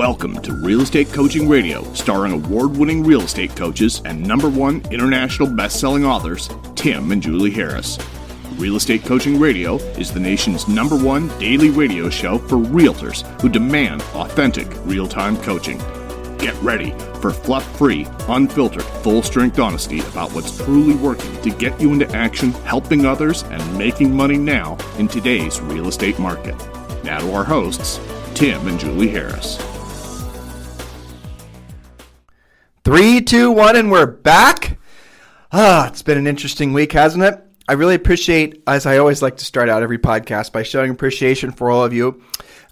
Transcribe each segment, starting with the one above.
Welcome to Real Estate Coaching Radio, starring award-winning real estate coaches and #1 international best-selling authors, Tim and Julie Harris. Real Estate Coaching Radio is the nation's #1 daily radio show for realtors who demand authentic, real-time coaching. Get ready for fluff-free, unfiltered, full-strength honesty about what's truly working to get you into action, helping others, and making money now in today's real estate market. Now to our hosts, Tim and Julie Harris. 3, 2, 1, and we're back. It's been an interesting week, hasn't it? I really appreciate, as I always like to start out every podcast, by showing appreciation for all of you.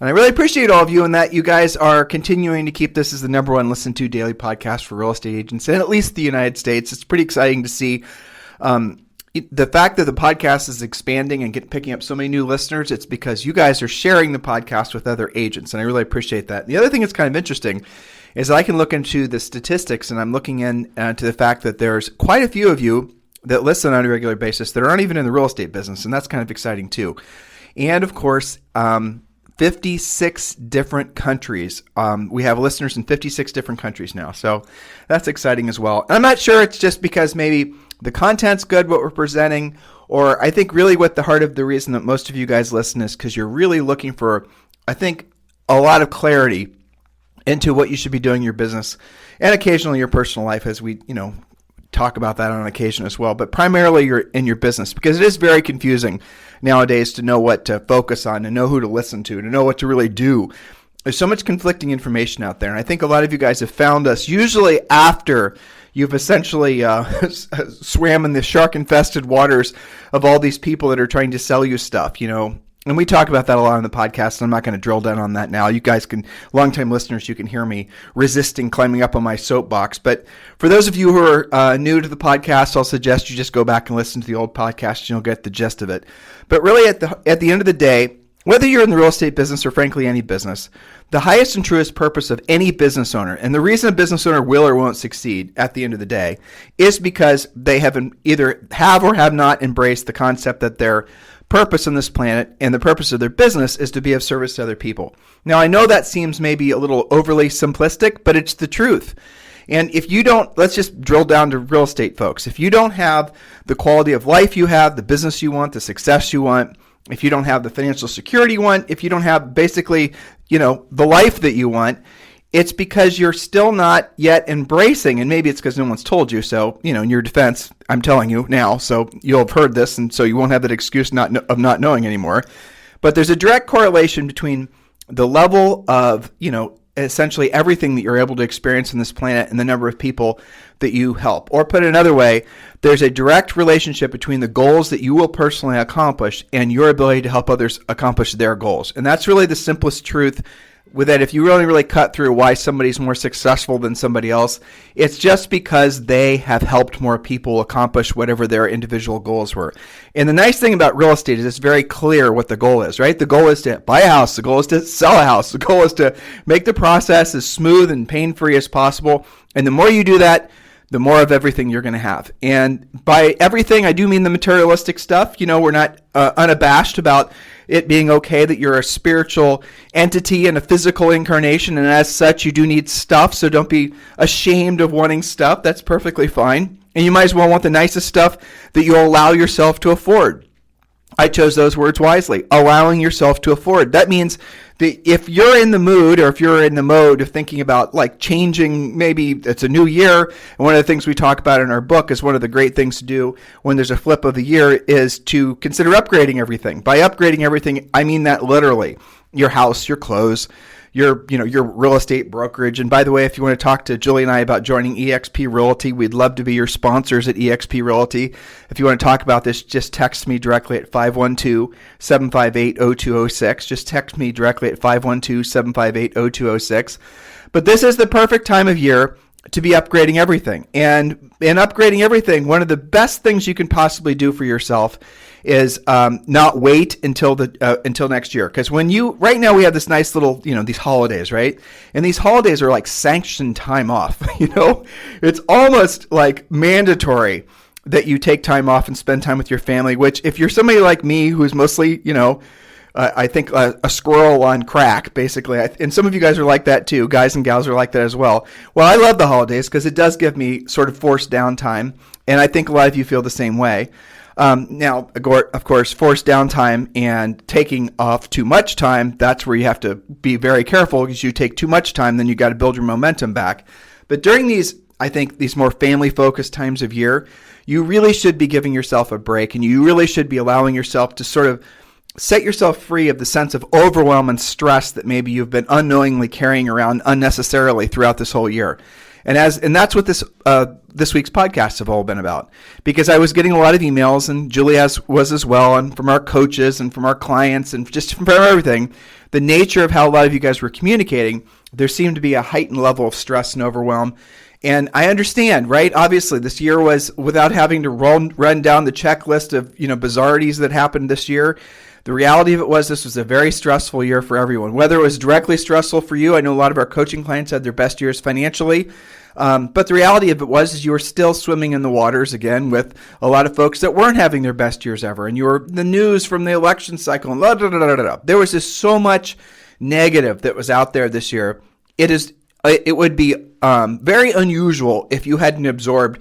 And I really appreciate all of you in that you guys are continuing to keep this as the #1 listened to daily podcast for real estate agents in at least the United States. It's pretty exciting to see the fact that the podcast is expanding and picking up so many new listeners. It's because you guys are sharing the podcast with other agents, and I really appreciate that. The other thing that's kind of interesting is I can look into the statistics, and I'm looking into the fact that there's quite a few of you that listen on a regular basis that aren't even in the real estate business, and that's kind of exciting too. And of course, 56 different countries. We have listeners in 56 different countries now, so that's exciting as well. And I'm not sure it's just because maybe the content's good, what we're presenting, or I think really what the heart of the reason that most of you guys listen is because you're really looking for, I think, a lot of clarity into what you should be doing in your business and occasionally your personal life, as we, talk about that on occasion as well, but primarily you're in your business, because it is very confusing nowadays to know what to focus on, to know who to listen to know what to really do. There's so much conflicting information out there, and I think a lot of you guys have found us usually after you've essentially swam in the shark-infested waters of all these people that are trying to sell you stuff, And we talk about that a lot on the podcast, and I'm not going to drill down on that now. You guys can, longtime listeners, you can hear me resisting climbing up on my soapbox. But for those of you who are new to the podcast, I'll suggest you just go back and listen to the old podcast, and you'll get the gist of it. But really, at the end of the day, whether you're in the real estate business or frankly any business, the highest and truest purpose of any business owner, and the reason a business owner will or won't succeed at the end of the day, is because they either have or have not embraced the concept that their purpose on this planet and the purpose of their business is to be of service to other people. Now, I know that seems maybe a little overly simplistic, but it's the truth. And if you don't, let's just drill down to real estate, folks. If you don't have the quality of life you have, the business you want, the success you want, if you don't have the financial security you want, if you don't have basically, the life that you want, it's because you're still not yet embracing, and maybe it's because no one's told you. So, in your defense, I'm telling you now, so you'll have heard this, and so you won't have that excuse of not knowing anymore. But there's a direct correlation between the level of, essentially everything that you're able to experience on this planet and the number of people that you help. Or put another way, there's a direct relationship between the goals that you will personally accomplish and your ability to help others accomplish their goals. And that's really the simplest truth. With that, if you really cut through why somebody's more successful than somebody else, it's just because they have helped more people accomplish whatever their individual goals were. And the nice thing about real estate is it's very clear what the goal is, right? The goal is to buy a house. The goal is to sell a house. The goal is to make the process as smooth and pain-free as possible. And the more you do that, the more of everything you're going to have. And by everything, I do mean the materialistic stuff. We're not unabashed about it being okay that you're a spiritual entity and a physical incarnation, and as such, you do need stuff, so don't be ashamed of wanting stuff. That's perfectly fine. And you might as well want the nicest stuff that you'll allow yourself to afford. I chose those words wisely, allowing yourself to afford. That means that if you're in the mood, or if you're in the mode of thinking about like changing, maybe it's a new year, and one of the things we talk about in our book is one of the great things to do when there's a flip of the year is to consider upgrading everything. By upgrading everything, I mean that literally. Your house, your clothes, your real estate brokerage. And by the way, if you want to talk to Julie and I about joining eXp Realty, we'd love to be your sponsors at eXp Realty. If you want to talk about this, just text me directly at 512-758-0206. Just text me directly at 512-758-0206. But this is the perfect time of year to be upgrading everything. And in upgrading everything, one of the best things you can possibly do for yourself is not wait until next year. Because right now we have this nice little, these holidays, right? And these holidays are like sanctioned time off, It's almost like mandatory that you take time off and spend time with your family, which if you're somebody like me who's mostly, I think a squirrel on crack, basically. And some of you guys are like that too. Guys and gals are like that as well. Well, I love the holidays because it does give me sort of forced downtime, and I think a lot of you feel the same way. Now, of course, forced downtime and taking off too much time, that's where you have to be very careful, because you take too much time, then you got to build your momentum back. But during these, I think, these more family-focused times of year, you really should be giving yourself a break, and you really should be allowing yourself to sort of set yourself free of the sense of overwhelm and stress that maybe you've been unknowingly carrying around unnecessarily throughout this whole year. And that's what this week's podcasts have all been about, because I was getting a lot of emails, and Julie was as well, and from our coaches and from our clients and just from everything, the nature of how a lot of you guys were communicating, there seemed to be a heightened level of stress and overwhelm. And I understand, right? Obviously, this year was without having to run down the checklist of bizarrities that happened this year. The reality of it was this was a very stressful year for everyone. Whether it was directly stressful for you, I know a lot of our coaching clients had their best years financially, but the reality of it was is you were still swimming in the waters again with a lot of folks that weren't having their best years ever, and you were the news from the election cycle, and blah, blah, blah, blah, blah. There was just so much negative that was out there this year. It would be very unusual if you hadn't absorbed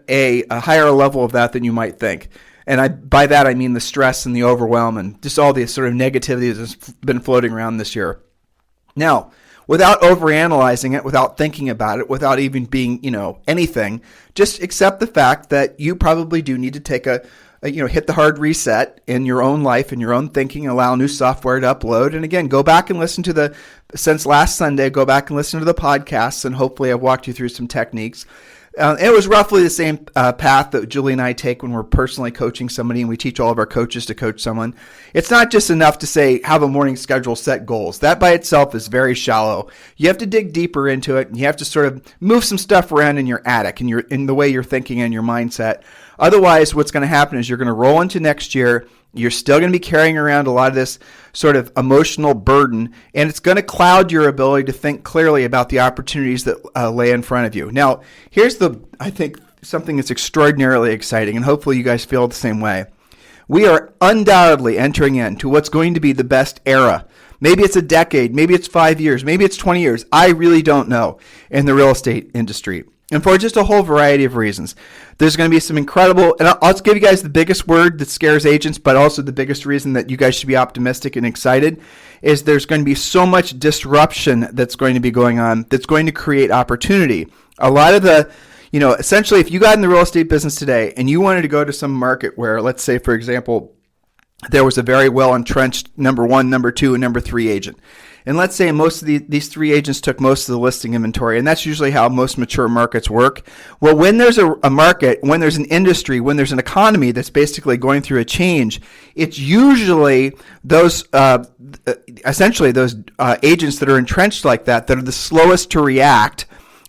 a higher level of that than you might think. And by that, I mean the stress and the overwhelm and just all the sort of negativity that's been floating around this year. Now, without overanalyzing it, without thinking about it, without even being, anything, just accept the fact that you probably do need to take hit the hard reset in your own life, in your own thinking, allow new software to upload. And again, go back and listen to since last Sunday, go back and listen to the podcasts, and hopefully I've walked you through some techniques. It was roughly the same path that Julie and I take when we're personally coaching somebody, and we teach all of our coaches to coach someone. It's not just enough to say, have a morning schedule, set goals. That by itself is very shallow. You have to dig deeper into it, and you have to sort of move some stuff around in your attic and in the way you're thinking and your mindset. Otherwise, what's going to happen is you're going to roll into next year. You're still going to be carrying around a lot of this sort of emotional burden, and it's going to cloud your ability to think clearly about the opportunities that lay in front of you. Now, here's I think, something that's extraordinarily exciting, and hopefully you guys feel the same way. We are undoubtedly entering into what's going to be the best era. Maybe it's a decade, maybe it's 5 years, maybe it's 20 years. I really don't know in the real estate industry. And for just a whole variety of reasons. There's going to be some incredible, and I'll just give you guys the biggest word that scares agents, but also the biggest reason that you guys should be optimistic and excited, is there's going to be so much disruption that's going to be going on that's going to create opportunity. A lot of essentially, if you got in the real estate business today and you wanted to go to some market where, let's say, for example, there was a very well-entrenched number 1, number 2, and number 3 agent. And let's say most of these 3 agents took most of the listing inventory, and that's usually how most mature markets work. Well, when there's a market, when there's an industry, when there's an economy that's basically going through a change, it's usually those essentially those agents that are entrenched like that are the slowest to react.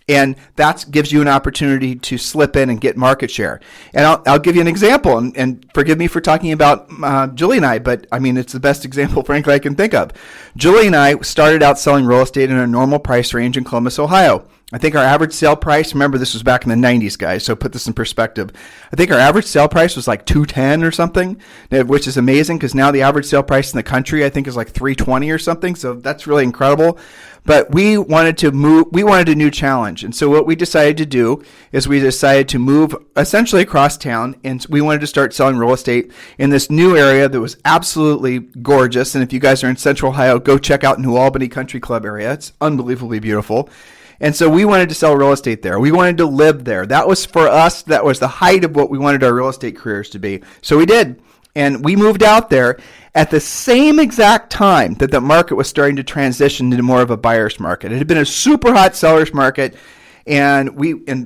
And that gives you an opportunity to slip in and get market share. And I'll give you an example, and forgive me for talking about Julie and I, but I mean, it's the best example, frankly, I can think of. Julie and I started out selling real estate in a normal price range in Columbus, Ohio. I think our average sale price, remember this was back in the 90s, guys, so put this in perspective. I think our average sale price was like $210 or something, which is amazing because now the average sale price in the country, I think, is like $320 or something, so that's really incredible. But we wanted a new challenge. And so what we decided to do is we decided to move essentially across town, and we wanted to start selling real estate in this new area that was absolutely gorgeous. And if you guys are in Central Ohio, go check out New Albany Country Club area. It's unbelievably beautiful. And so we wanted to sell real estate there. We wanted to live there. That was, for us, that was the height of what we wanted our real estate careers to be. So we did. And we moved out there at the same exact time that the market was starting to transition into more of a buyer's market. It had been a super hot seller's market. And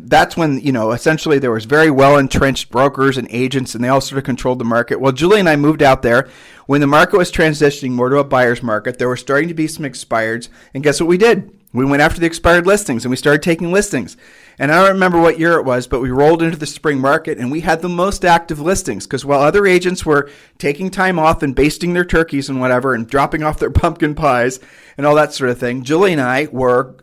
that's when, essentially there was very well-entrenched brokers and agents, and they all sort of controlled the market. Well, Julie and I moved out there when the market was transitioning more to a buyer's market. There were starting to be some expireds, and guess what we did? We went after the expired listings, and we started taking listings. And I don't remember what year it was, but we rolled into the spring market, and we had the most active listings, because while other agents were taking time off and basting their turkeys and whatever and dropping off their pumpkin pies and all that sort of thing, Julie and I were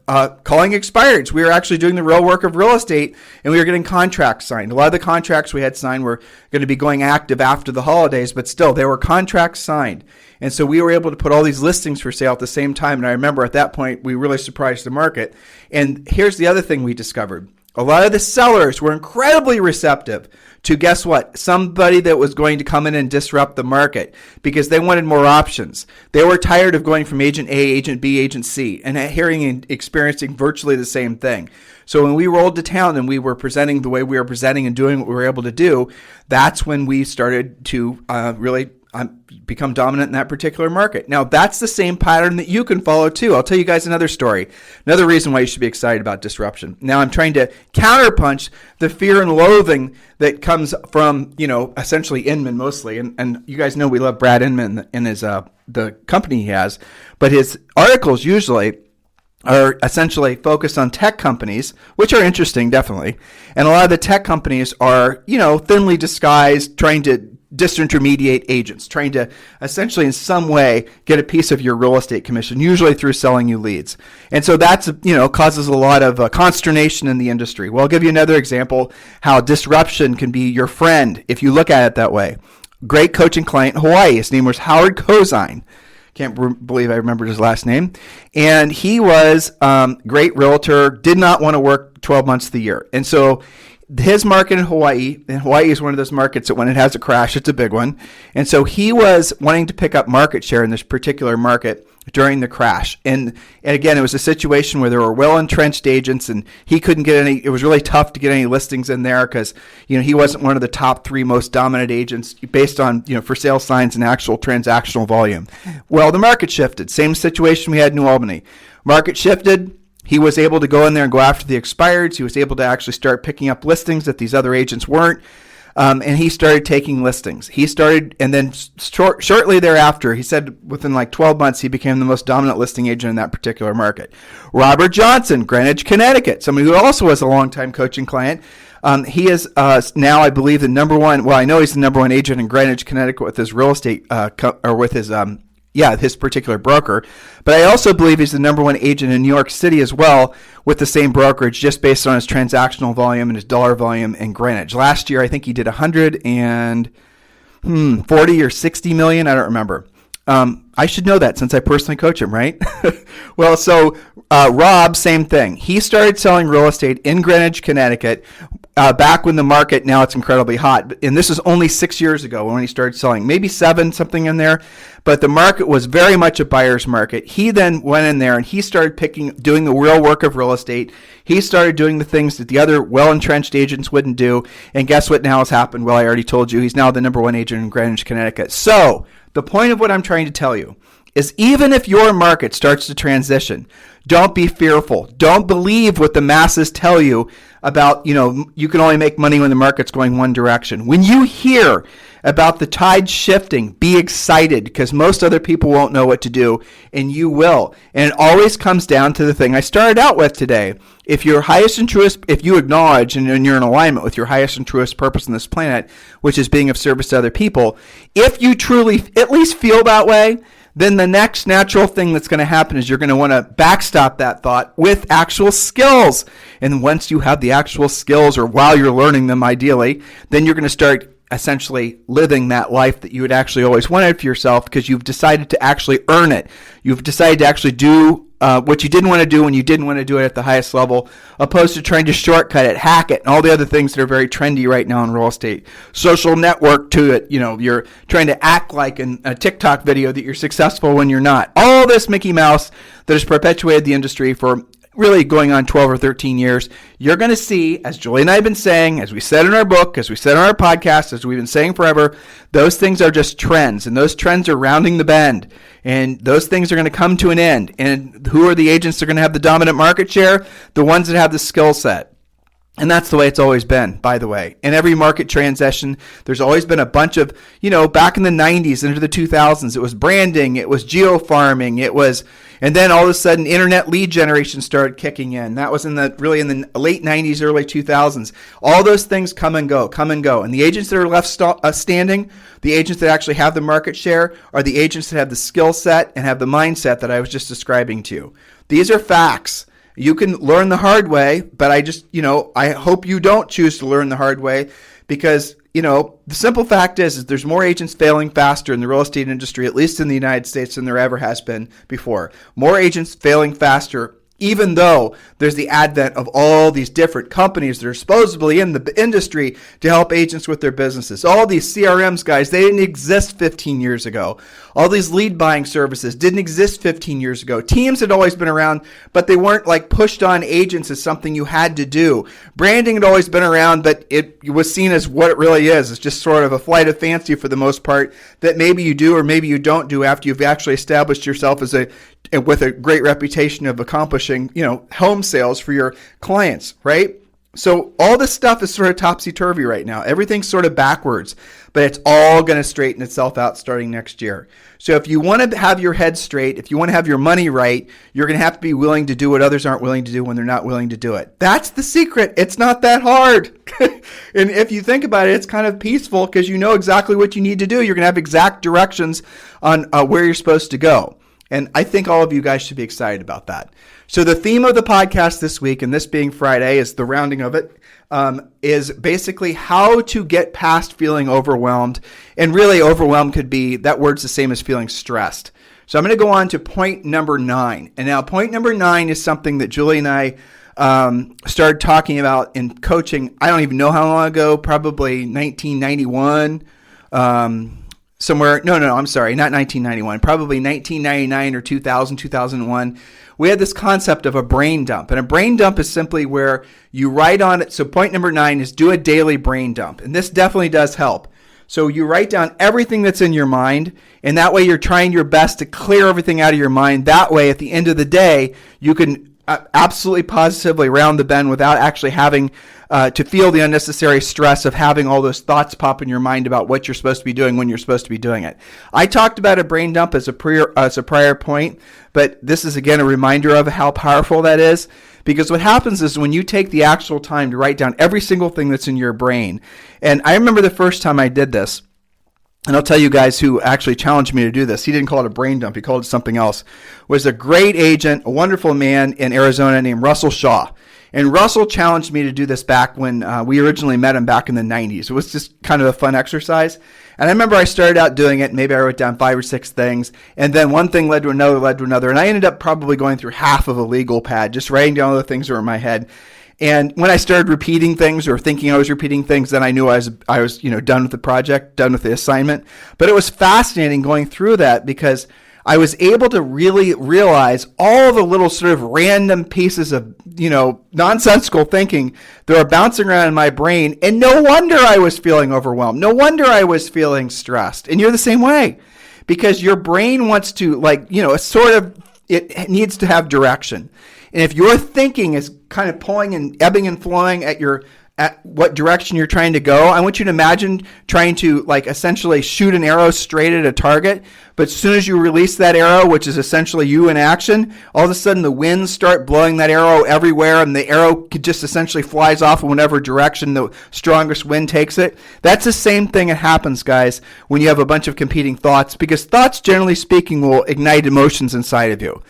calling expireds. We were actually doing the real work of real estate, and we were getting contracts signed. A lot of the contracts we had signed were going to be going active after the holidays, but still, they were contracts signed. And so we were able to put all these listings for sale at the same time. And I remember at that point, we really surprised the market. And here's the other thing we discovered. A lot of the sellers were incredibly receptive to, guess what? Somebody that was going to come in and disrupt the market because they wanted more options. They were tired of going from agent A, agent B, agent C, and hearing and experiencing virtually the same thing. So when we rolled to town and we were presenting the way we were presenting and doing what we were able to do, that's when we started to really become dominant in that particular market. Now, that's the same pattern that you can follow too. I'll tell you guys another story, another reason why you should be excited about disruption. Now, I'm trying to counterpunch the fear and loathing that comes from, essentially Inman mostly. And you guys know we love Brad Inman and his the company he has, but his articles usually are essentially focused on tech companies, which are interesting, definitely. And a lot of the tech companies are, thinly disguised, trying to disintermediate agents, trying to essentially in some way get a piece of your real estate commission, usually through selling you leads. And so that's, causes a lot of consternation in the industry. Well, I'll give you another example how disruption can be your friend if you look at it that way. Great coaching client in Hawaii. His name was Howard Cozine. Can't believe I remembered his last name. And he was great realtor, did not want to work 12 months of the year. And so his market in Hawaii is one of those markets that when it has a crash, it's a big one. And so he was wanting to pick up market share in this particular market during the crash. And again, it was a situation where there were well-entrenched agents and he couldn't get any, it was really tough to get any listings in there because, he wasn't one of the top 3 most dominant agents based on, for sale signs and actual transactional volume. Well, the market shifted. Same situation we had in New Albany. Market shifted. He was able to go in there and go after the expireds. He was able to actually start picking up listings that these other agents weren't. And he started taking listings. And then shortly thereafter, he said within like 12 months, he became the most dominant listing agent in that particular market. Robert Johnson, Greenwich, Connecticut, somebody who also was a longtime coaching client. He is now, I believe, the number one. Well, I know he's the number one agent in Greenwich, Connecticut with his real estate or with his particular broker. But I also believe he's the number one agent in New York City as well with the same brokerage, just based on his transactional volume and his dollar volume in Greenwich. Last year, I think he did 140 or 60 million. I don't remember. I should know that since I personally coach him, right? Well, so Rob, same thing. He started selling real estate in Greenwich, Connecticut, back when the market, now it's incredibly hot. And this is only 6 years ago when he started selling, maybe 7, something in there. But the market was very much a buyer's market. He then went in there and he started doing the real work of real estate. He started doing the things that the other well-entrenched agents wouldn't do. And guess what now has happened? Well, I already told you, he's now the number one agent in Greenwich, Connecticut. So the point of what I'm trying to tell you is even if your market starts to transition, don't be fearful. Don't believe what the masses tell you about, you can only make money when the market's going one direction. When you hear about the tide shifting, be excited because most other people won't know what to do and you will. And it always comes down to the thing I started out with today. If your highest and truest, if you acknowledge and you're in alignment with your highest and truest purpose on this planet, which is being of service to other people, if you truly at least feel that way, then the next natural thing that's going to happen is you're going to want to backstop that thought with actual skills. And once you have the actual skills, or while you're learning them ideally, then you're going to start essentially living that life that you had actually always wanted for yourself because you've decided to actually earn it. You've decided to actually do what you didn't want to do when you didn't want to do it at the highest level, opposed to trying to shortcut it, hack it, and all the other things that are very trendy right now in real estate. Social network to it. You're trying to act like in a TikTok video that you're successful when you're not. All this Mickey Mouse that has perpetuated the industry for really going on 12 or 13 years, you're going to see, as Julie and I have been saying, as we said in our book, as we said on our podcast, as we've been saying forever, those things are just trends, and those trends are rounding the bend, and those things are going to come to an end. And who are the agents that are going to have the dominant market share? The ones that have the skill set. And that's the way it's always been, by the way. In every market transition, there's always been a bunch of, back in the 90s, into the 2000s, it was branding, it was geo-farming, and then all of a sudden, internet lead generation started kicking in. That was in the late 90s, early 2000s. All those things come and go. And the agents that are left standing, the agents that actually have the market share, are the agents that have the skill set and have the mindset that I was just describing to you. These are facts. You can learn the hard way, but I hope you don't choose to learn the hard way, because, the simple fact is there's more agents failing faster in the real estate industry, at least in the United States, than there ever has been before. More agents failing faster, even though there's the advent of all these different companies that are supposedly in the industry to help agents with their businesses. All these CRMs, guys, they didn't exist 15 years ago. All these lead buying services didn't exist 15 years ago. Teams had always been around, but they weren't like pushed on agents as something you had to do. Branding had always been around, but it was seen as what it really is. It's just sort of a flight of fancy for the most part that maybe you do or maybe you don't do after you've actually established yourself with a great reputation of accomplishing, home sales for your clients, right? So all this stuff is sort of topsy-turvy right now. Everything's sort of backwards, but it's all going to straighten itself out starting next year. So if you want to have your head straight, if you want to have your money right, you're going to have to be willing to do what others aren't willing to do when they're not willing to do it. That's the secret. It's not that hard. And if you think about it, it's kind of peaceful because you know exactly what you need to do. You're going to have exact directions on where you're supposed to go. And I think all of you guys should be excited about that. So the theme of the podcast this week, and this being Friday is the rounding of it, is basically how to get past feeling overwhelmed. And really overwhelmed could be, that word's the same as feeling stressed. So I'm going to go on to point number 9. And now point number 9 is something that Julie and I started talking about in coaching. I don't even know how long ago, probably 1991. I'm sorry, not 1991, probably 1999 or 2000, 2001. We had this concept of a brain dump. And a brain dump is simply where you write on it. So point number 9 is do a daily brain dump. And this definitely does help. So you write down everything that's in your mind, and that way you're trying your best to clear everything out of your mind. That way, at the end of the day, you can absolutely positively round the bend without actually having to feel the unnecessary stress of having all those thoughts pop in your mind about what you're supposed to be doing when you're supposed to be doing it. I talked about a brain dump as a prior point, but this is again a reminder of how powerful that is, because what happens is when you take the actual time to write down every single thing that's in your brain, and I remember the first time I did this, and I'll tell you guys who actually challenged me to do this. He didn't call it a brain dump. He called it something else. Was a great agent, a wonderful man in Arizona named Russell Shaw. And Russell challenged me to do this back when we originally met him back in the 90s. It was just kind of a fun exercise. And I remember I started out doing it. Maybe I wrote down 5 or 6 things. And then one thing led to another. And I ended up probably going through half of a legal pad, just writing down all the things that were in my head. And when I started repeating things or thinking I was repeating things, then I knew I was done with the project, done with the assignment. But it was fascinating going through that because I was able to really realize all the little sort of random pieces of, nonsensical thinking that were bouncing around in my brain. And no wonder I was feeling overwhelmed. No wonder I was feeling stressed. And you're the same way because your brain wants to it needs to have direction. And if your thinking is kind of pulling and ebbing and flowing at what direction you're trying to go, I want you to imagine trying to essentially shoot an arrow straight at a target. But as soon as you release that arrow, which is essentially you in action, all of a sudden the winds start blowing that arrow everywhere, and the arrow just essentially flies off in whatever direction the strongest wind takes it. That's the same thing that happens, guys, when you have a bunch of competing thoughts, because thoughts, generally speaking, will ignite emotions inside of you.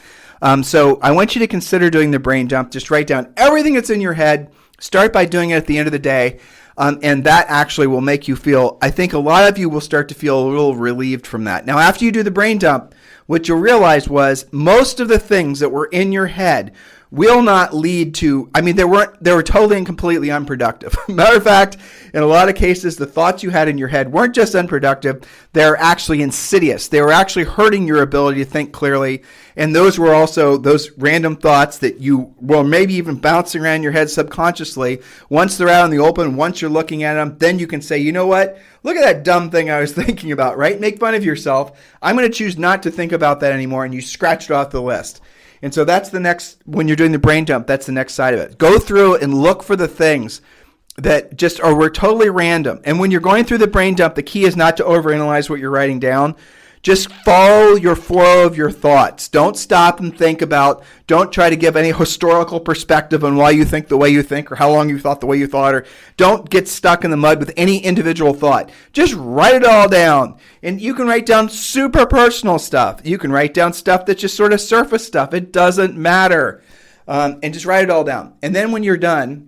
So I want you to consider doing the brain dump. Just write down everything that's in your head. Start by doing it at the end of the day. And that actually will make you feel, I think a lot of you will start to feel a little relieved from that. Now, after you do the brain dump, what you'll realize was most of the things that were in your head will not lead to, they were totally and completely unproductive. Matter of fact, in a lot of cases, the thoughts you had in your head weren't just unproductive, they're actually insidious. They were actually hurting your ability to think clearly. And those were also those random thoughts that you were maybe even bouncing around your head subconsciously. Once they're out in the open, once you're looking at them, then you can say, you know what? Look at that dumb thing I was thinking about, right? Make fun of yourself. I'm going to choose not to think about that anymore. And you scratch it off the list. And so that's the next, when you're doing the brain dump, that's the next side of it. Go through and look for the things that were totally random. And when you're going through the brain dump, the key is not to overanalyze what you're writing down. Just follow your flow of your thoughts. Don't stop and think about, don't try to give any historical perspective on why you think the way you think or how long you thought the way you thought, or don't get stuck in the mud with any individual thought. Just write it all down. And you can write down super personal stuff. You can write down stuff that's just sort of surface stuff. It doesn't matter. and just write it all down. And then when you're done,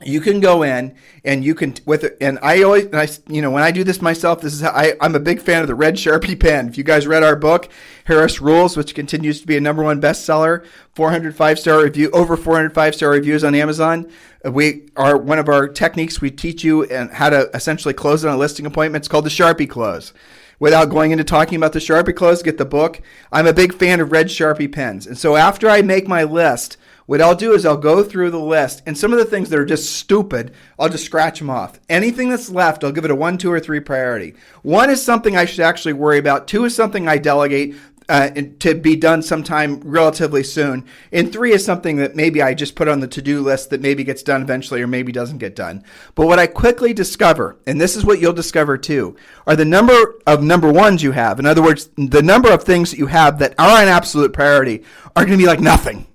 you can go in and you can when I do this myself, this is how I'm a big fan of the red Sharpie pen. If you guys read our book, Harris Rules, which continues to be a #1 bestseller, over 400 5-star reviews on Amazon. One of our techniques we teach you and how to essentially close on a listing appointment. It's called the Sharpie close. Without going into talking about the Sharpie close, get the book. I'm a big fan of red Sharpie pens. And so after I make my list, what I'll do is I'll go through the list, and some of the things that are just stupid, I'll just scratch them off. Anything that's left, I'll give it a 1, 2, or 3 priority. 1 is something I should actually worry about. 2 is something I delegate to be done sometime relatively soon. And 3 is something that maybe I just put on the to-do list that maybe gets done eventually or maybe doesn't get done. But what I quickly discover, and this is what you'll discover too, are the number of number ones you have. In other words, the number of things that you have that are an absolute priority are going to be like nothing.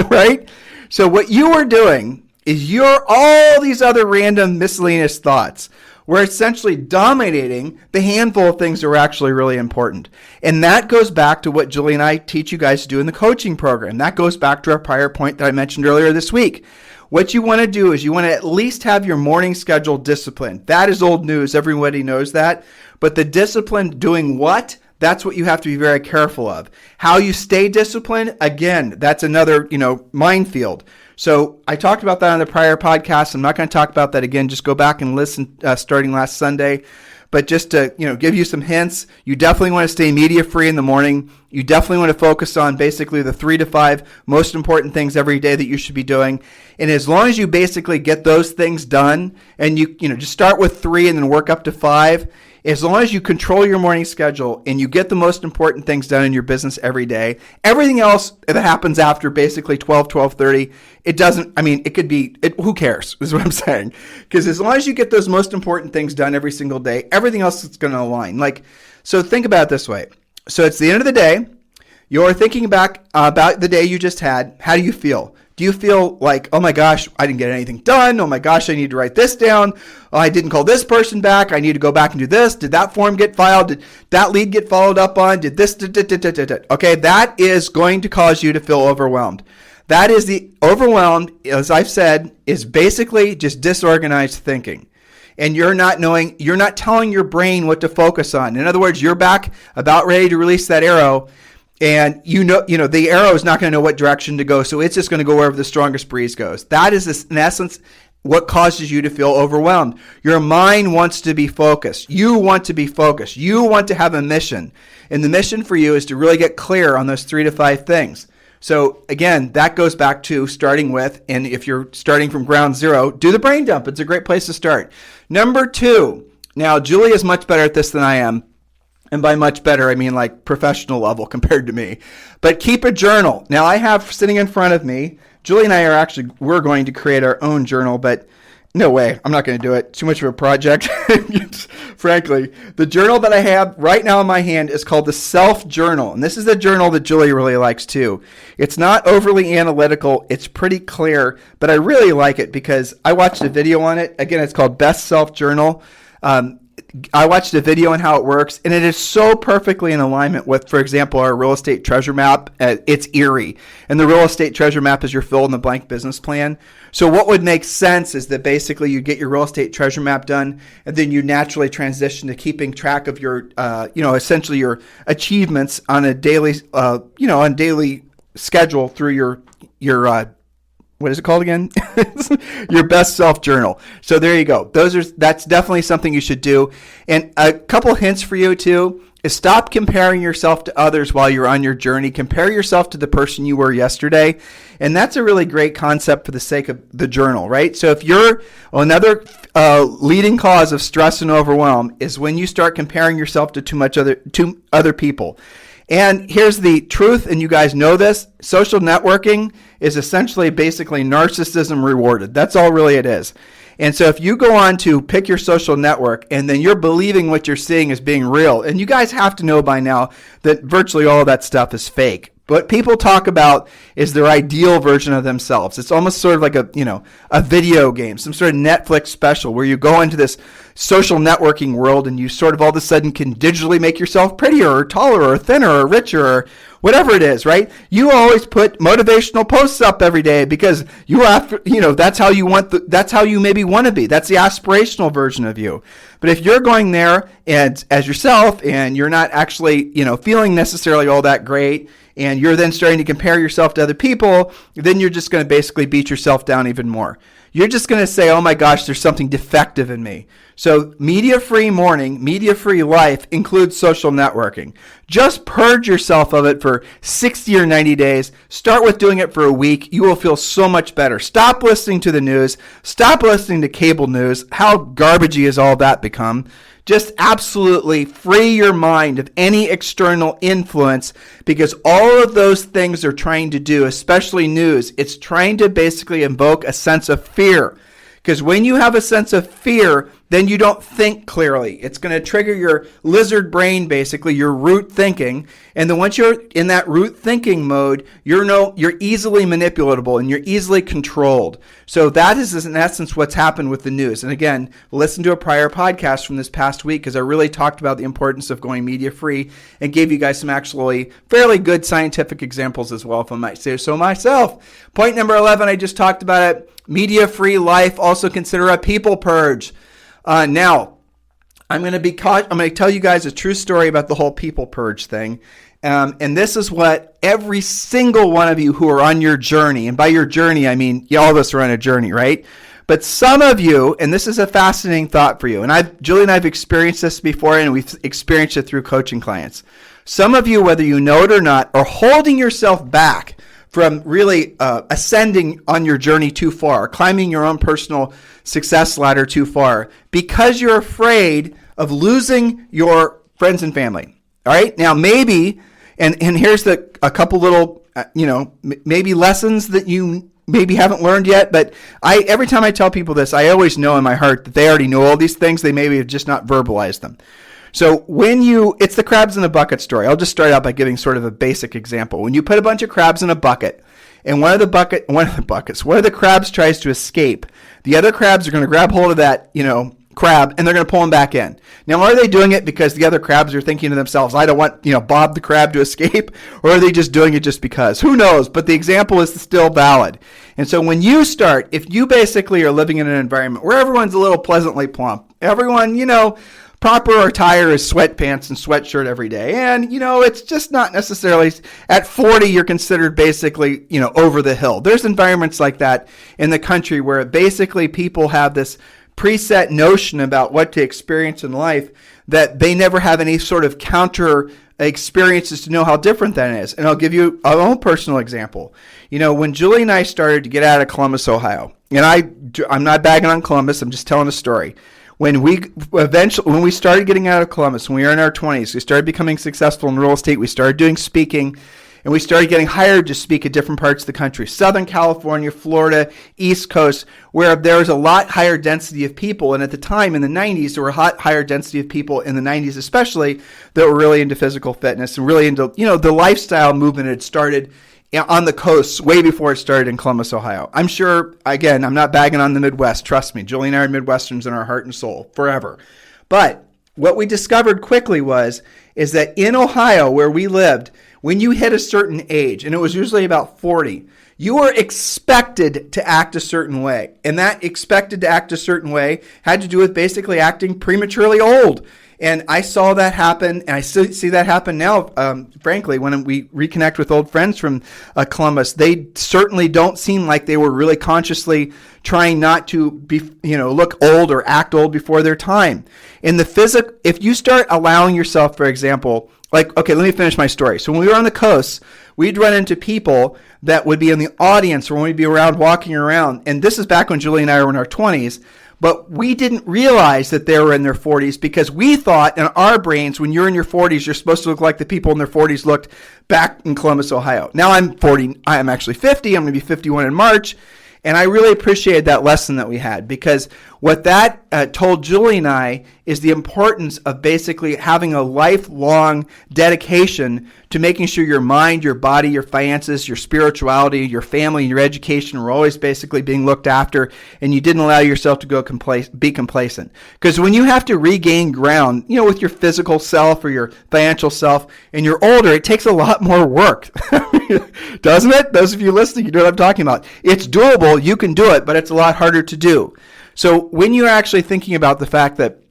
Right? So what you are doing is all these other random miscellaneous thoughts. We're essentially dominating the handful of things that are actually really important. And that goes back to what Julie and I teach you guys to do in the coaching program. That goes back to our prior point that I mentioned earlier this week. What you want to do is you want to at least have your morning schedule disciplined. That is old news. Everybody knows that. But the discipline doing what? That's what you have to be very careful of. How you stay disciplined, again, that's another, minefield. So I talked about that on the prior podcast. I'm not going to talk about that again. Just go back and listen starting last Sunday. But just to, give you some hints, you definitely want to stay media free in the morning. You definitely want to focus on basically the 3 to 5 most important things every day that you should be doing. And as long as you basically get those things done and you just start with 3 and then work up to 5, as long as you control your morning schedule and you get the most important things done in your business every day, everything else that happens after basically 12:30, who cares is what I'm saying. Because as long as you get those most important things done every single day, everything else is going to align. So think about it this way. So it's the end of the day. You're thinking back about the day you just had. How do you feel? Do you feel like, oh my gosh, I didn't get anything done? Oh my gosh, I need to write this down. Oh, I didn't call this person back. I need to go back and do this. Did that form get filed? Did that lead get followed up on? Did this? Okay, that is going to cause you to feel overwhelmed. That is the overwhelmed, as I've said, is basically just disorganized thinking. And you're not telling your brain what to focus on. In other words, you're back about ready to release that arrow. And the arrow is not going to know what direction to go, so it's just going to go wherever the strongest breeze goes. That is, in essence, what causes you to feel overwhelmed. Your mind wants to be focused. You want to be focused. You want to have a mission. And the mission for you is to really get clear on those 3 to 5 things. So again, that goes back to starting with, and if you're starting from ground zero, do the brain dump. It's a great place to start. Number 2, now Julie is much better at this than I am. And by much better, I mean like professional level compared to me. But keep a journal. Now I have sitting in front of me, Julie and I we're going to create our own journal, but no way, I'm not going to do it. Too much of a project. Frankly, the journal that I have right now in my hand is called the self-journal. And this is the journal that Julie really likes too. It's not overly analytical. It's pretty clear, but I really like it because I watched a video on it. Again, it's called Best Self-Journal. I watched a video on how it works, and it is so perfectly in alignment with, for example, our real estate treasure map. It's eerie. And the real estate treasure map is your fill-in-the-blank business plan. So what would make sense is that basically you get your real estate treasure map done, and then you naturally transition to keeping track of your, essentially your achievements on a daily, daily schedule through your what is it called again? Your best self journal. So there you go. That's definitely something you should do. And a couple hints for you too is stop comparing yourself to others while you're on your journey. Compare yourself to the person you were yesterday. And that's a really great concept for the sake of the journal, right? So if you're another leading cause of stress and overwhelm is when you start comparing yourself to other people. And here's the truth, and you guys know this, social networking is essentially basically narcissism rewarded. That's all really it is. And so if you go on to pick your social network and then you're believing what you're seeing as being real, and you guys have to know by now that virtually all of that stuff is fake. What people talk about is their ideal version of themselves. It's almost sort of like a video game, some sort of Netflix special where you go into this social networking world and you sort of all of a sudden can digitally make yourself prettier or taller or thinner or richer whatever it is, right? You always put motivational posts up every day because that's how you maybe want to be. That's the aspirational version of you. But if you're going there and as yourself and you're not actually, feeling necessarily all that great, and you're then starting to compare yourself to other people, then you're just going to basically beat yourself down even more. You're just going to say, oh my gosh, there's something defective in me. So media-free morning, media-free life includes social networking. Just purge yourself of it for 60 or 90 days. Start with doing it for a week. You will feel so much better. Stop listening to the news. Stop listening to cable news. How garbagey has all that become? Just absolutely free your mind of any external influence, because all of those things are trying to do, especially news, it's trying to basically invoke a sense of fear. Because when you have a sense of fear, then you don't think clearly. It's going to trigger your lizard brain, basically, your root thinking. And then once you're in that root thinking mode, you're easily manipulatable and you're easily controlled. So that is, in essence, what's happened with the news. And again, listen to a prior podcast from this past week, because I really talked about the importance of going media-free and gave you guys some actually fairly good scientific examples as well, if I might say so myself. Point number 11, I just talked about it. Media-free life, also consider a people purge. Now, I'm going to tell you guys a true story about the whole people purge thing. And this is what every single one of you who are on your journey, and by your journey, I mean, all of us are on a journey, right? But some of you, and this is a fascinating thought for you, and Julie and I have experienced this before, and we've experienced it through coaching clients. Some of you, whether you know it or not, are holding yourself back from really ascending on your journey too far, climbing your own personal success ladder too far, because you're afraid of losing your friends and family. All right? Now, maybe, and here's a couple little, maybe lessons that you maybe haven't learned yet, but every time I tell people this, I always know in my heart that they already know all these things. They maybe have just not verbalized them. So it's the crabs in a bucket story. I'll just start out by giving sort of a basic example. When you put a bunch of crabs in a bucket, and one of the crabs tries to escape, the other crabs are going to grab hold of that, crab, and they're going to pull him back in. Now, are they doing it because the other crabs are thinking to themselves, I don't want, Bob the crab to escape, or are they just doing it just because? Who knows? But the example is still valid. And so when you start, if you basically are living in an environment where everyone's a little pleasantly plump, everyone, proper attire is sweatpants and sweatshirt every day. And, it's just not necessarily, at 40, you're considered basically, over the hill. There's environments like that in the country where basically people have this preset notion about what to experience in life that they never have any sort of counter experiences to know how different that is. And I'll give you a own personal example. When Julie and I started to get out of Columbus, Ohio, and I'm not bagging on Columbus, I'm just telling a story. When we started getting out of Columbus, when we were in our 20s, we started becoming successful in real estate. We started doing speaking, and we started getting hired to speak at different parts of the country. Southern California, Florida, East Coast, where there was a lot higher density of people. And at the time, in the 90s, there were a lot higher density of people in the 90s especially that were really into physical fitness and really into, the lifestyle movement had started on the coast way before it started in Columbus, Ohio. I'm sure, again, I'm not bagging on the Midwest. Trust me, Julie and I are Midwesterns in our heart and soul forever. But what we discovered quickly is that in Ohio, where we lived, when you hit a certain age, and it was usually about 40, you were expected to act a certain way. And that expected to act a certain way had to do with basically acting prematurely old. And I saw that happen, and I still see that happen now, frankly, when we reconnect with old friends from Columbus. They certainly don't seem like they were really consciously trying not to be, look old or act old before their time. In the if you start allowing yourself, for example, okay, let me finish my story. So when we were on the coast, we'd run into people that would be in the audience or when we'd be around walking around. And this is back when Julie and I were in our 20s. But we didn't realize that they were in their 40s because we thought in our brains, when you're in your 40s, you're supposed to look like the people in their 40s looked back in Columbus, Ohio. Now I'm 40. I am actually 50. I'm going to be 51 in March. And I really appreciated that lesson that we had, because what that told Julie and I is the importance of basically having a lifelong dedication to making sure your mind, your body, your finances, your spirituality, your family, and your education were always basically being looked after, and you didn't allow yourself to go be complacent. Because when you have to regain ground, with your physical self or your financial self, and you're older, it takes a lot more work. Doesn't it? Those of you listening, you know what I'm talking about. It's doable, you can do it, but it's a lot harder to do. So when you're actually thinking about the fact that,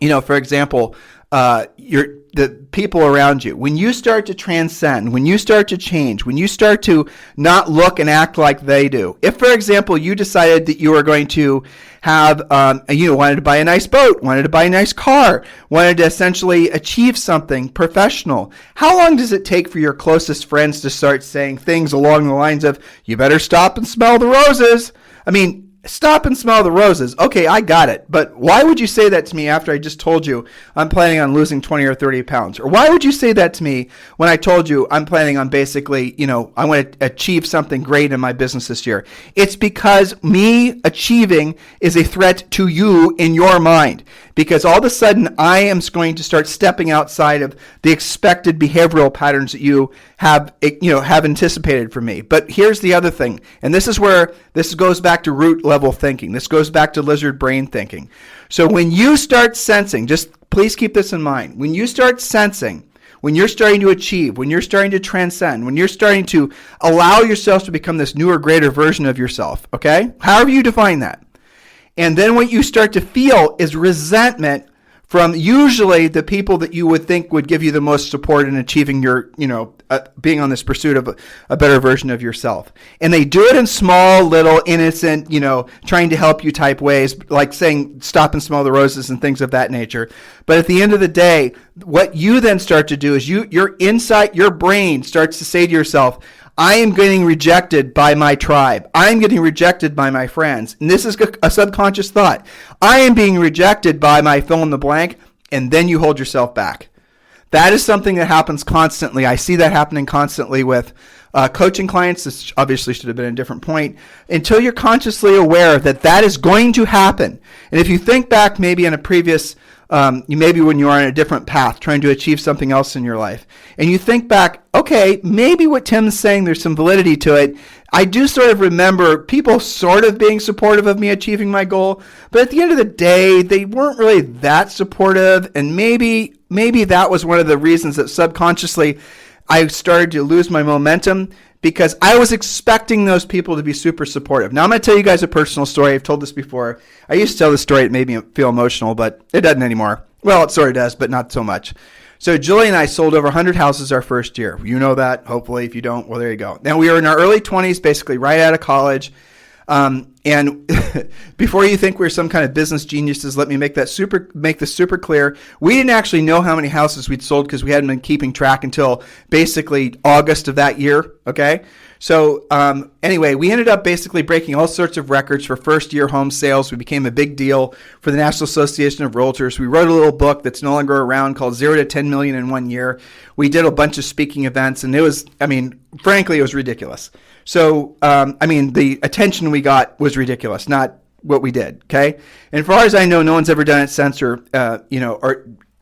for example, the people around you, when you start to transcend, when you start to change, when you start to not look and act like they do. If, for example, you decided that you were going to have, wanted to buy a nice boat, wanted to buy a nice car, wanted to essentially achieve something professional, how long does it take for your closest friends to start saying things along the lines of, you better stop and smell the roses? Stop and smell the roses. Okay, I got it. But why would you say that to me after I just told you I'm planning on losing 20 or 30 pounds? Or why would you say that to me when I told you I'm planning on basically, I want to achieve something great in my business this year? It's because me achieving is a threat to you in your mind. Because all of a sudden I am going to start stepping outside of the expected behavioral patterns that you have anticipated from me. But here's the other thing, and this is where this goes back to root level thinking. This goes back to lizard brain thinking. So when you start sensing, just please keep this in mind, when you start sensing, when you're starting to achieve, when you're starting to transcend, when you're starting to allow yourself to become this newer, greater version of yourself, okay? However you define that. And then what you start to feel is resentment from usually the people that you would think would give you the most support in achieving your, being on this pursuit of a better version of yourself. And they do it in small, little, innocent, trying to help you type ways, like saying stop and smell the roses and things of that nature. But at the end of the day, what you then start to do is your insight, your brain starts to say to yourself, I am getting rejected by my tribe. I'm getting rejected by my friends. And this is a subconscious thought. I am being rejected by my fill in the blank, and then you hold yourself back. That is something that happens constantly. I see that happening constantly with coaching clients. This obviously should have been a different point. Until you're consciously aware that that is going to happen. And if you think back maybe in a previous maybe when you are on a different path, trying to achieve something else in your life, and you think back, okay, maybe what Tim's saying, there's some validity to it. I do sort of remember people sort of being supportive of me achieving my goal, but at the end of the day, they weren't really that supportive, and maybe that was one of the reasons that subconsciously I started to lose my momentum, because I was expecting those people to be super supportive. Now, I'm going to tell you guys a personal story. I've told this before. I used to tell this story. It made me feel emotional, but it doesn't anymore. Well, it sort of does, but not so much. So Julie and I sold over 100 houses our first year. You know that, hopefully. If you don't, well, there you go. Now, we were in our early 20s, basically right out of college. And before you think we're some kind of business geniuses, let me make this super clear. We didn't actually know how many houses we'd sold because we hadn't been keeping track until basically August of that year. Okay. So anyway, we ended up basically breaking all sorts of records for first year home sales. We became a big deal for the National Association of Realtors. We wrote a little book that's no longer around called 0 to 10 million in 1 year. We did a bunch of speaking events, and it was, frankly, it was ridiculous. So, the attention we got was ridiculous, not what we did, okay? And as far as I know, no one's ever done it since or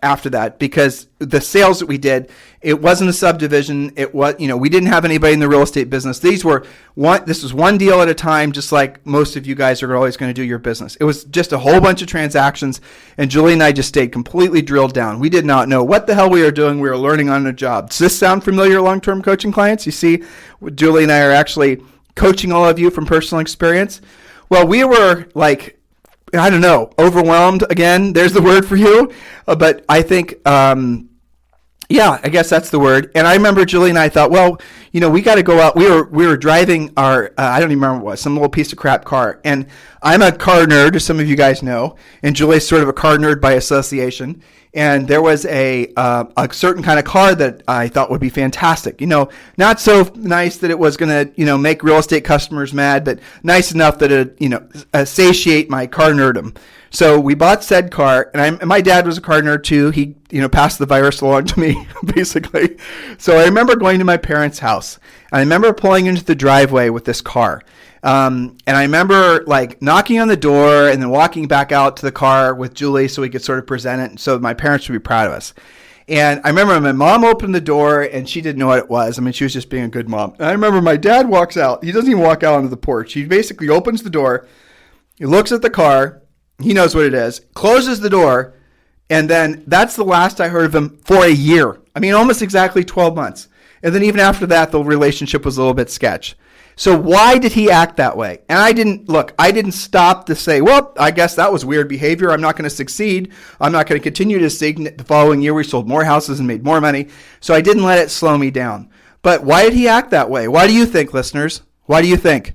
after that, because the sales that we did, it wasn't a subdivision. It was, we didn't have anybody in the real estate business. This was one deal at a time, just like most of you guys are always going to do your business. It was just a whole bunch of transactions, and Julie and I just stayed completely drilled down. We did not know what the hell we were doing. We were learning on the job. Does this sound familiar, long-term coaching clients? You see, Julie and I are actually coaching all of you from personal experience. Well, we were overwhelmed. Again, there's the word for you. But I think, I guess that's the word. And I remember Julie and I thought, well, we got to go out. We were driving our, I don't even remember what, some little piece of crap car. And I'm a car nerd, as some of you guys know. And Julie's sort of a car nerd by association. And there was a certain kind of car that I thought would be fantastic. Not so nice that it was going to, make real estate customers mad, but nice enough that it, satiate my car nerdom. So we bought said car, and my dad was a car nerd too. He, passed the virus along to me, basically. So I remember going to my parents' house, and I remember pulling into the driveway with this car. And I remember like knocking on the door and then walking back out to the car with Julie so we could sort of present it so my parents would be proud of us. And I remember my mom opened the door and she didn't know what it was. I mean, she was just being a good mom. And I remember my dad walks out. He doesn't even walk out onto the porch. He basically opens the door. He looks at the car. He knows what it is. Closes the door. And then that's the last I heard of him for a year. I mean, almost exactly 12 months. And then even after that, the relationship was a little bit sketch. So why did he act that way? And I didn't stop to say, well, I guess that was weird behavior. I'm not going to succeed. I'm not going to continue to succeed. The following year, we sold more houses and made more money. So I didn't let it slow me down. But why did he act that way? Why do you think, listeners? Why do you think?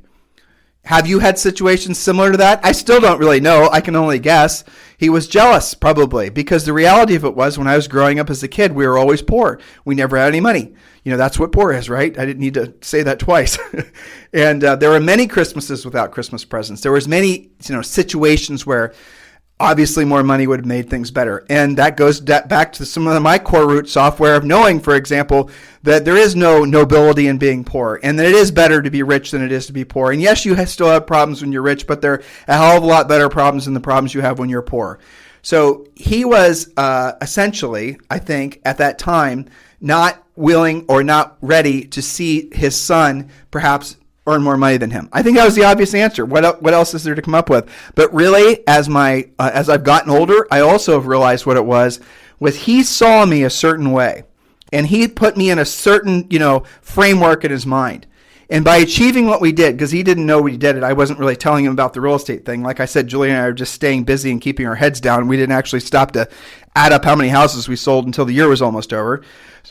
Have you had situations similar to that? I still don't really know. I can only guess. He was jealous, probably, because the reality of it was when I was growing up as a kid, we were always poor. We never had any money. You know, that's what poor is, right? I didn't need to say that twice. And there were many Christmases without Christmas presents. There was many, situations where obviously more money would have made things better. And that goes back to some of my core root software of knowing, for example, that there is no nobility in being poor and that it is better to be rich than it is to be poor. And yes, you still have problems when you're rich, but they're a hell of a lot better problems than the problems you have when you're poor. So he was essentially, I think, at that time, not willing or not ready to see his son perhaps earn more money than him. I think that was the obvious answer. What else is there to come up with? But really, as I've gotten older, I also have realized what it was he saw me a certain way, and he put me in a certain framework in his mind. And by achieving what we did, because he didn't know we did it, I wasn't really telling him about the real estate thing. Like I said, Julie and I are just staying busy and keeping our heads down. We didn't actually stop to add up how many houses we sold until the year was almost over,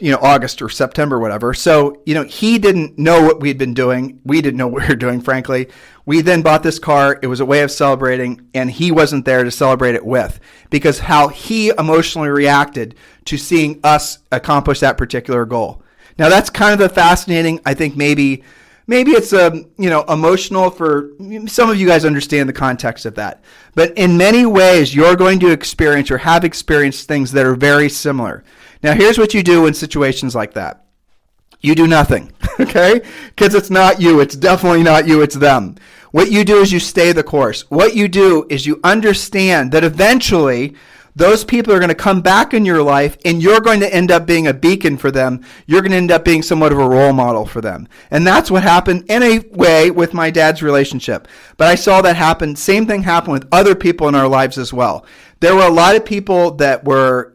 August or September, whatever. So, he didn't know what we'd been doing. We didn't know what we were doing, frankly. We then bought this car. It was a way of celebrating, and he wasn't there to celebrate it with, because how he emotionally reacted to seeing us accomplish that particular goal. Now, that's kind of the fascinating, I think maybe it's emotional for some of you guys understand the context of that. But in many ways, you're going to experience or have experienced things that are very similar. Now, here's what you do in situations like that. You do nothing, okay? Because it's not you. It's definitely not you. It's them. What you do is you stay the course. What you do is you understand that eventually those people are going to come back in your life, and you're going to end up being a beacon for them. You're going to end up being somewhat of a role model for them. And that's what happened in a way with my dad's relationship. But I saw that happen. Same thing happen with other people in our lives as well. There were a lot of people that were,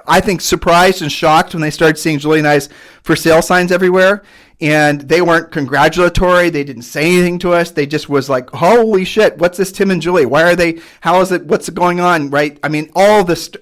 I think surprised and shocked when they started seeing Julie and I's for sale signs everywhere. And they weren't congratulatory. They didn't say anything to us. They just was like, holy shit, what's this Tim and Julie? Why are they, how is it, what's going on, right? I mean, all this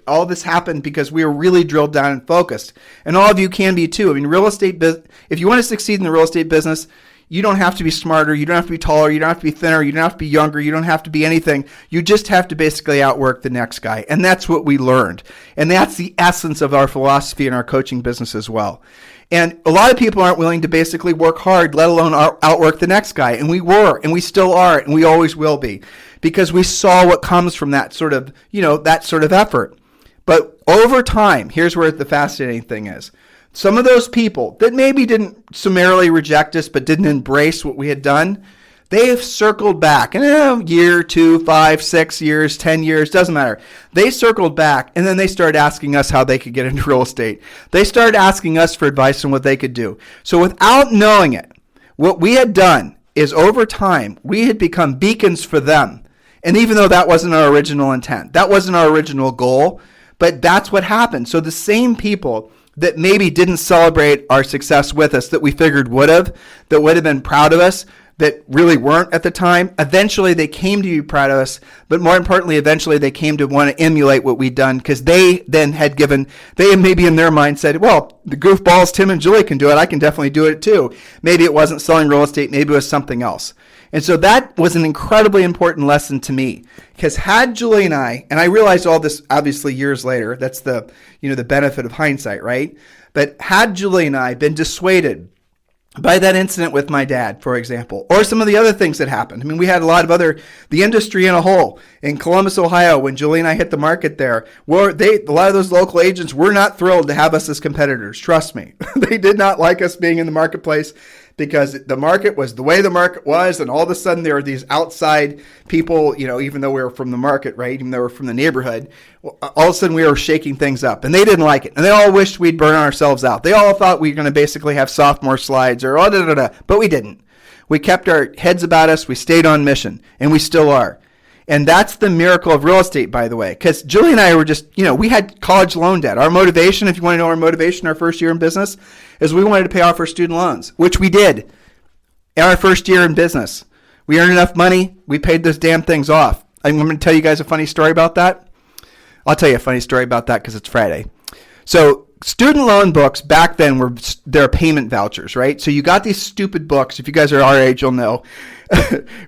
happened because we were really drilled down and focused. And all of you can be too. I mean, if you want to succeed in the real estate business, you don't have to be smarter. You don't have to be taller. You don't have to be thinner. You don't have to be younger. You don't have to be anything. You just have to basically outwork the next guy. And that's what we learned. And that's the essence of our philosophy in our coaching business as well. And a lot of people aren't willing to basically work hard, let alone outwork the next guy. And we were, and we still are, and we always will be, because we saw what comes from that sort of, effort. But over time, here's where the fascinating thing is. Some of those people that maybe didn't summarily reject us, but didn't embrace what we had done, they have circled back. And a year, 2, 5, 6 years, 10 years, doesn't matter. They circled back, and then they started asking us how they could get into real estate. They started asking us for advice on what they could do. So without knowing it, what we had done is over time, we had become beacons for them. And even though that wasn't our original intent, that wasn't our original goal, but that's what happened. So the same people that maybe didn't celebrate our success with us, that we figured would have been proud of us, that really weren't at the time, eventually they came to be proud of us, but more importantly, eventually they came to want to emulate what we'd done, because they maybe in their mind said, well, the goofballs Tim and Julie can do it, I can definitely do it too. Maybe it wasn't selling real estate, maybe it was something else. And so that was an incredibly important lesson to me, because had Julie and I realized all this obviously years later, that's the benefit of hindsight, right? But had Julie and I been dissuaded by that incident with my dad, for example, or some of the other things that happened. I mean, we had a lot of the industry in a whole. In Columbus, Ohio, when Julie and I hit the market there, a lot of those local agents were not thrilled to have us as competitors. Trust me. They did not like us being in the marketplace. because the market was the way the market was, and all of a sudden there were these outside people, even though we were from the market, right? Even though we were from the neighborhood, all of a sudden we were shaking things up, and they didn't like it, and they all wished we'd burn ourselves out. They all thought we were going to basically have sophomore slides or but we didn't. We kept our heads about us. We stayed on mission, and we still are. And that's the miracle of real estate, by the way, because Julie and I were just, we had college loan debt. Our motivation, if you want to know our motivation, our first year in business, is we wanted to pay off our student loans, which we did in our first year in business. We earned enough money. We paid those damn things off. I'm going to tell you guys a funny story about that. I'll tell you a funny story about that because it's Friday. So student loan books back then they're payment vouchers, right? So you got these stupid books. If you guys are our age, you'll know.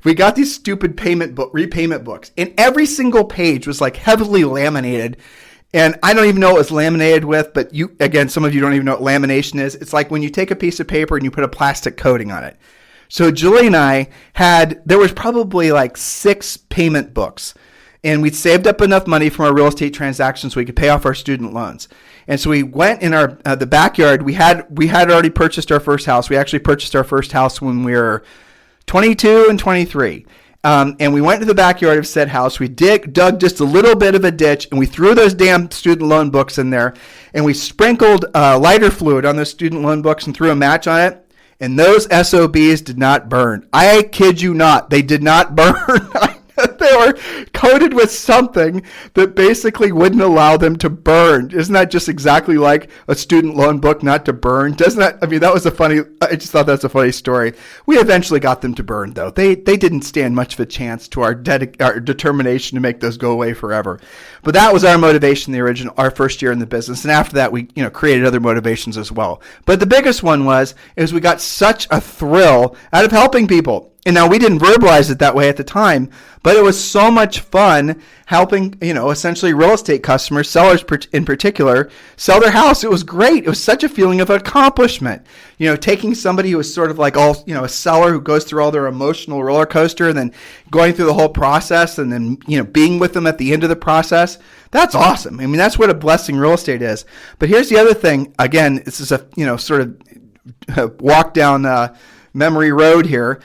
We got these stupid repayment books, and every single page was like heavily laminated. And I don't even know what it was laminated with, but some of you don't even know what lamination is. It's like when you take a piece of paper and you put a plastic coating on it. So Julie and I there was probably like 6 payment books, and we'd saved up enough money from our real estate transactions so we could pay off our student loans. And so we went in the backyard. We had already purchased our first house. We actually purchased our first house when we were 22 and 23. And we went to the backyard of said house. We dug just a little bit of a ditch, and we threw those damn student loan books in there, and we sprinkled lighter fluid on those student loan books and threw a match on it. And those SOBs did not burn. I kid you not. They did not burn. They were coated with something that basically wouldn't allow them to burn. Isn't that just exactly like a student loan book not to burn? I just thought that's a funny story. We eventually got them to burn, though. They didn't stand much of a chance to our determination to make those go away forever. But that was our motivation, our first year in the business. And after that, we created other motivations as well. But the biggest one is we got such a thrill out of helping people. And now we didn't verbalize it that way at the time, but it was so much fun helping, essentially real estate customers, sellers in particular, sell their house. It was great. It was such a feeling of accomplishment. Taking somebody who was sort of like a seller who goes through all their emotional roller coaster and then going through the whole process and then, being with them at the end of the process. That's awesome. I mean, that's what a blessing real estate is. But here's the other thing. Again, this is a, sort of walk down memory road here,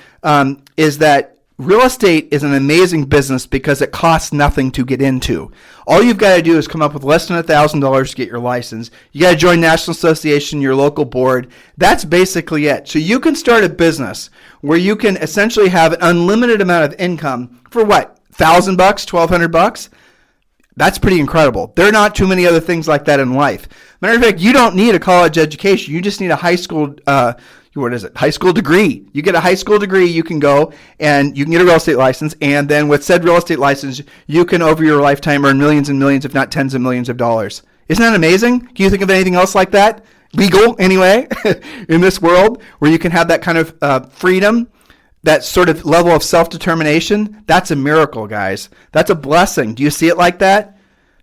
is that real estate is an amazing business because it costs nothing to get into. All you've got to do is come up with less than $1,000 to get your license. You got to join National Association, your local board. That's basically it. So you can start a business where you can essentially have an unlimited amount of income for what? $1,000, $1,200? That's pretty incredible. There are not too many other things like that in life. Matter of fact, you don't need a college education. You just need a high school high school degree. You get a high school degree, you can go and you can get a real estate license. And then with said real estate license, you can over your lifetime earn millions and millions, if not tens of millions of dollars. Isn't that amazing? Can you think of anything else like that? Legal, anyway, in this world where you can have that kind of freedom, that sort of level of self-determination. That's a miracle, guys. That's a blessing. Do you see it like that?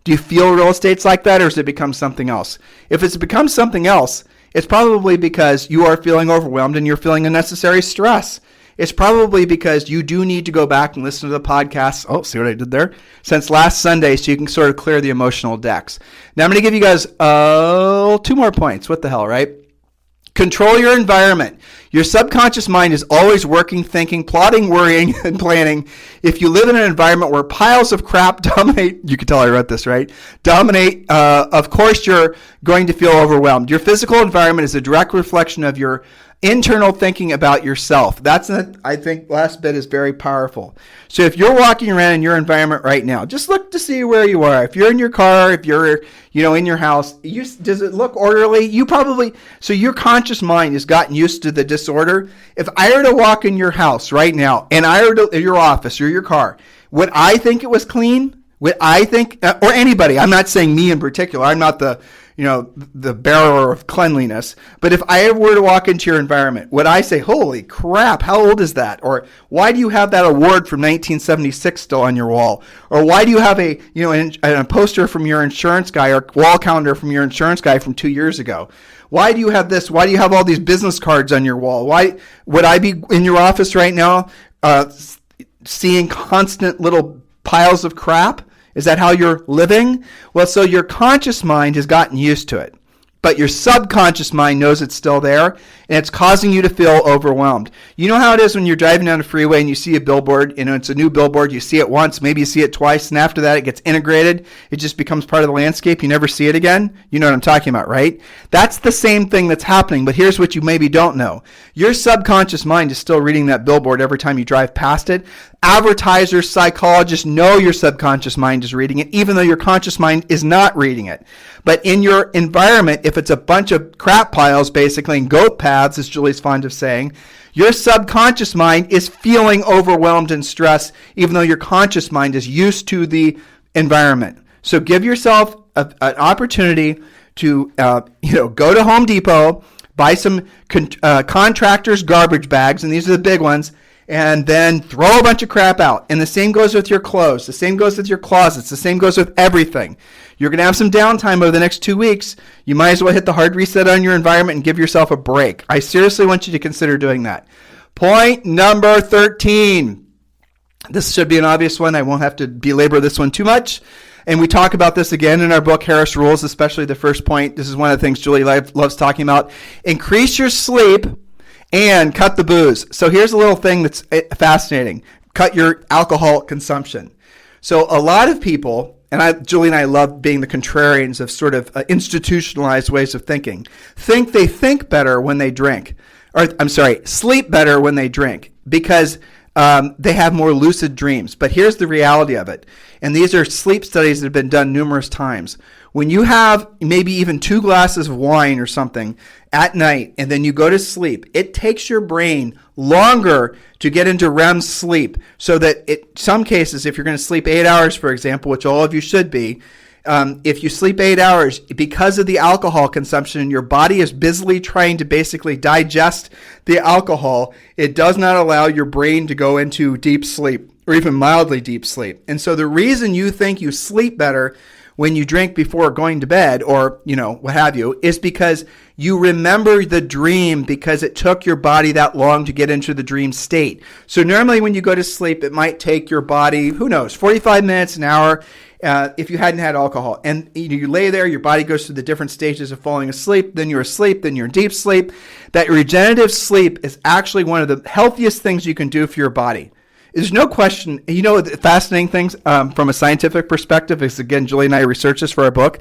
Do you feel real estate's like that, or has it become something else? If it's become something else, it's probably because you are feeling overwhelmed and you're feeling unnecessary stress. It's probably because you do need to go back and listen to the podcast. Oh, see what I did there? Since last Sunday, so you can sort of clear the emotional decks. Now I'm going to give you guys 2 more points. What the hell, right? Control your environment. Your subconscious mind is always working, thinking, plotting, worrying, and planning. If you live in an environment where piles of crap dominate, you can tell I wrote this, right? Of course you're going to feel overwhelmed. Your physical environment is a direct reflection of your internal thinking about yourself. I think last bit is very powerful. So if you're walking around in your environment right now, just look to see where you are. If you're in your car, if you're, in your house, does it look orderly? So your conscious mind has gotten used to the disorder. If I were to walk in your house right now and I were to, your office or your car, would I think it was clean? Would I think, or anybody, I'm not saying me in particular, I'm not the bearer of cleanliness. But if I were to walk into your environment, would I say, holy crap, how old is that? Or why do you have that award from 1976 still on your wall? Or why do you have a poster from your insurance guy or wall calendar from your insurance guy from 2 years ago? Why do you have this? Why do you have all these business cards on your wall? Why would I be in your office right now seeing constant little piles of crap? Is that how you're living? Well, so your conscious mind has gotten used to it. but your subconscious mind knows it's still there, and it's causing you to feel overwhelmed. You know how it is when you're driving down the freeway and you see a billboard, it's a new billboard, you see it once, maybe you see it twice, and after that it gets integrated, it just becomes part of the landscape, you never see it again? You know what I'm talking about, right? That's the same thing that's happening, but here's what you maybe don't know. Your subconscious mind is still reading that billboard every time you drive past it. Advertisers, psychologists know your subconscious mind is reading it, even though your conscious mind is not reading it. But in your environment, if it's a bunch of crap piles, basically, and goat paths, as Julie's fond of saying, your subconscious mind is feeling overwhelmed and stressed, even though your conscious mind is used to the environment. So give yourself an opportunity to, go to Home Depot, buy some contractors' garbage bags, and these are the big ones, and then throw a bunch of crap out. And the same goes with your clothes. The same goes with your closets. The same goes with everything. You're going to have some downtime over the next 2 weeks. You might as well hit the hard reset on your environment and give yourself a break. I seriously want you to consider doing that. Point number 13. This should be an obvious one. I won't have to belabor this one too much. And we talk about this again in our book, Harris Rules, especially the first point. This is one of the things Julie loves talking about. Increase your sleep and cut the booze. So here's a little thing that's fascinating. Cut your alcohol consumption. So a lot of people, and Julie and I love being the contrarians of sort of institutionalized ways of thinking, think they think better when they drink. Sleep better when they drink because they have more lucid dreams. But here's the reality of it. And these are sleep studies that have been done numerous times. When you have maybe even 2 glasses of wine or something at night and then you go to sleep, it takes your brain longer to get into REM sleep so that some cases, if you're going to sleep 8 hours, for example, which all of you should be, if you sleep 8 hours, because of the alcohol consumption, your body is busily trying to basically digest the alcohol. It does not allow your brain to go into deep sleep or even mildly deep sleep. And so the reason you think you sleep better when you drink before going to bed or, what have you, is because you remember the dream because it took your body that long to get into the dream state. So normally when you go to sleep, it might take your body, 45 minutes, an hour, if you hadn't had alcohol. And you lay there, your body goes through the different stages of falling asleep, then you're asleep, then you're in deep sleep. That regenerative sleep is actually one of the healthiest things you can do for your body. There's no question. The fascinating things from a scientific perspective is, again, Julie and I researched this for our book.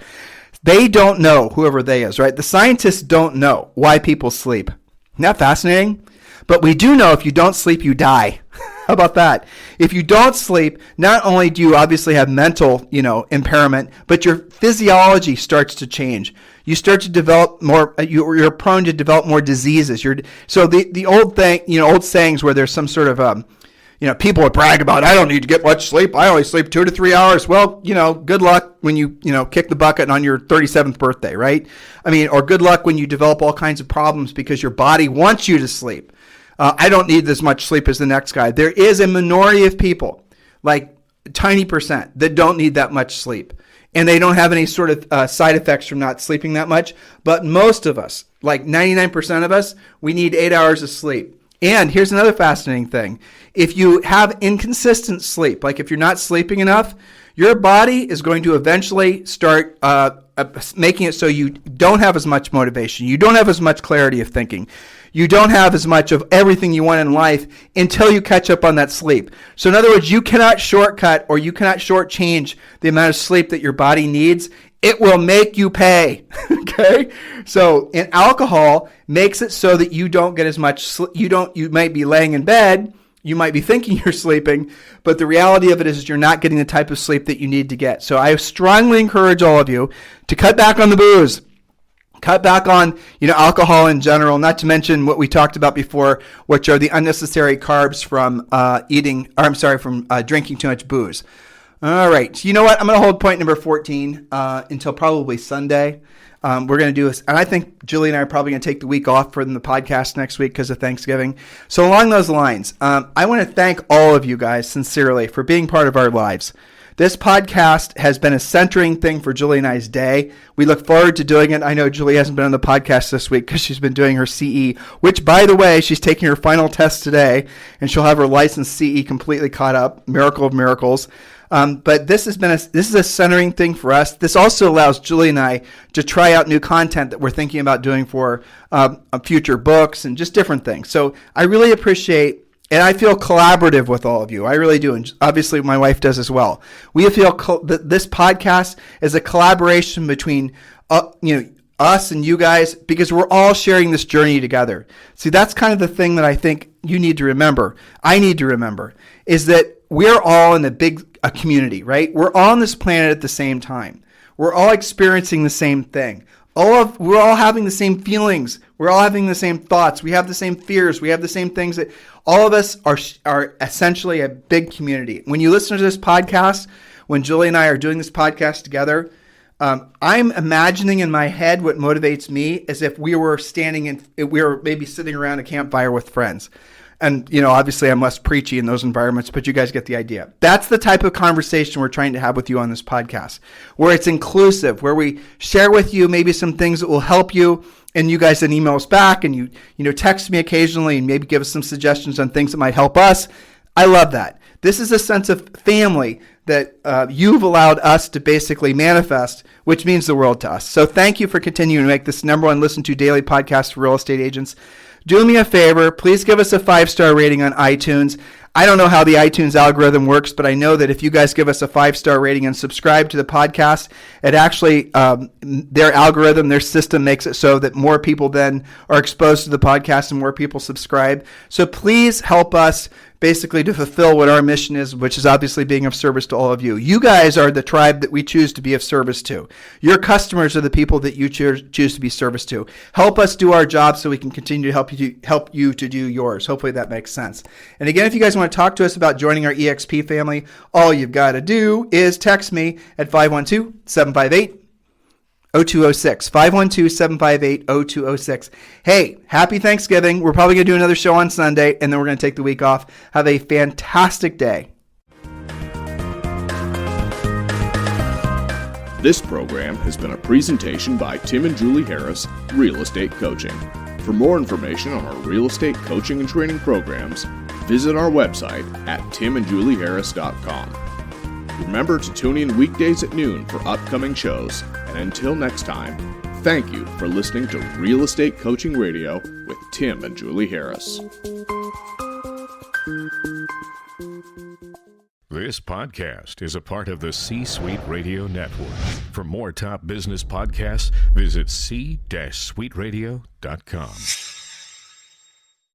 They don't know, whoever they is, right? The scientists don't know why people sleep. Isn't that fascinating? But we do know if you don't sleep, you die. How about that? If you don't sleep, not only do you obviously have mental, impairment, but your physiology starts to change. You start to develop more, you're prone to develop more diseases. So the old thing, old sayings where there's some sort of, people would brag about, I don't need to get much sleep. I only sleep 2 to 3 hours. Well, good luck when you kick the bucket on your 37th birthday, right? Or good luck when you develop all kinds of problems because your body wants you to sleep. I don't need as much sleep as the next guy. There is a minority of people, like a tiny percent, that don't need that much sleep. And they don't have any sort of side effects from not sleeping that much. But most of us, like 99% of us, we need 8 hours of sleep. And here's another fascinating thing. If you have inconsistent sleep, like if you're not sleeping enough, your body is going to eventually start making it so you don't have as much motivation. You don't have as much clarity of thinking. You don't have as much of everything you want in life until you catch up on that sleep. So in other words, you cannot shortcut or you cannot shortchange the amount of sleep that your body needs. It will make you pay. Okay? So, and alcohol makes it so that you don't get as much you might be laying in bed, you might be thinking you're sleeping, but the reality of it is you're not getting the type of sleep that you need to get. So I strongly encourage all of you to cut back on the booze. Cut back on, alcohol in general, not to mention what we talked about before, which are the unnecessary carbs from drinking too much booze. All right. So you know what? I'm going to hold point number 14 until probably Sunday. We're going to do this. And I think Julie and I are probably going to take the week off from the podcast next week because of Thanksgiving. So along those lines, I want to thank all of you guys sincerely for being part of our lives. This podcast has been a centering thing for Julie and I's day. We look forward to doing it. I know Julie hasn't been on the podcast this week because she's been doing her CE, which, by the way, she's taking her final test today, and she'll have her license CE completely caught up. Miracle of miracles. But this is a centering thing for us. This also allows Julie and I to try out new content that we're thinking about doing for future books and just different things. So I really appreciate, and I feel collaborative with all of you. I really do. And obviously my wife does as well. We feel that this podcast is a collaboration between us and you guys, because we're all sharing this journey together. See, that's kind of the thing that I think you need to remember. I need to remember is that we're all in a community, right? We're all on this planet at the same time. We're all experiencing the same thing. We're all having the same feelings. We're all having the same thoughts. We have the same fears. We have the same things. That all of us are essentially a big community. When you listen to this podcast, when Julie and I are doing this podcast together, I'm imagining in my head what motivates me as if we were maybe sitting around a campfire with friends. And, obviously I'm less preachy in those environments, but you guys get the idea. That's the type of conversation we're trying to have with you on this podcast, where it's inclusive, where we share with you maybe some things that will help you, and you guys then email us back, and you text me occasionally and maybe give us some suggestions on things that might help us. I love that. This is a sense of family that you've allowed us to basically manifest, which means the world to us. So thank you for continuing to make this number one listened to daily podcast for real estate agents. Do me a favor, please give us a 5-star rating on iTunes. I don't know how the iTunes algorithm works, but I know that if you guys give us a 5-star rating and subscribe to the podcast, it actually, their algorithm, their system makes it so that more people then are exposed to the podcast and more people subscribe. So please help us basically to fulfill what our mission is, which is obviously being of service to all of you. You guys are the tribe that we choose to be of service to. Your customers are the people that you choose to be service to. Help us do our job so we can continue to help you to do yours. Hopefully that makes sense. And again, if you guys want to talk to us about joining our EXP family, all you've got to do is text me at 512-758-0206. 512-758-0206. Hey, happy Thanksgiving. We're probably going to do another show on Sunday, and then we're going to take the week off. Have a fantastic day. This program has been a presentation by Tim and Julie Harris, Real Estate Coaching. For more information on our real estate coaching and training programs, visit our website at timandjulieharris.com. Remember to tune in weekdays at noon for upcoming shows. And until next time, thank you for listening to Real Estate Coaching Radio with Tim and Julie Harris. This podcast is a part of the C-Suite Radio Network. For more top business podcasts, visit c-suiteradio.com.